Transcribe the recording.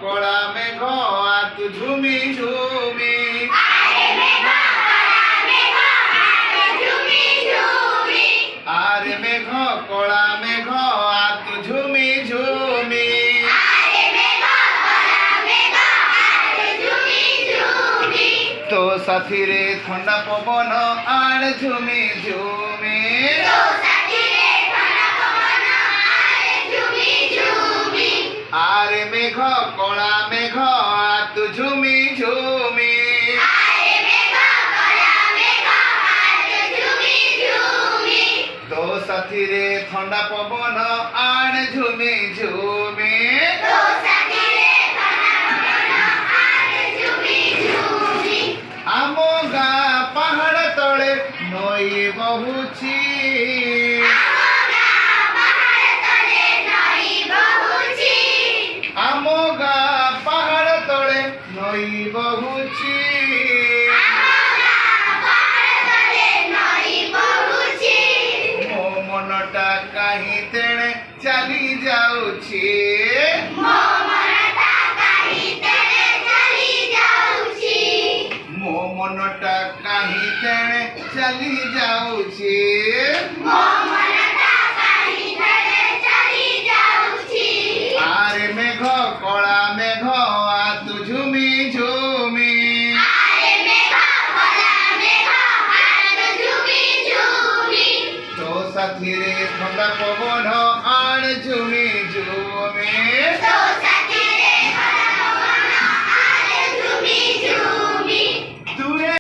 কড়া মেঘ আতু ঝুমি ঝুমি আরে মেঘ কড়া মেঘ আতু ঝুমি ঝুমি তো সাথীরে ঠান্ডা পবন আর ঝুমি ঝুমি আরে মেঘ কড়া মেঘ আতু ঝুমি ঝুমি তো সাথীরে ঠান্ডা পবন আর ঝুমি ঝুমি আম গাঁ পাহাড় তলে নই বহুছি আম গাঁ পাহাড় তলে নই বহুছি ମୋ ମନଟା କାହିଁ ତେଣେ ଚାଲି ଯାଉଛି ମୋ ମନଟା କାହିଁ ତେଣେ ଚାଲି ଯାଉଛି ଆରେ ମେଘ କଳା ମେଘ ଆତୁ ଝୁମି ଝୁମି তো সাথীরে ঠান্ডা পবন আর ঝুমি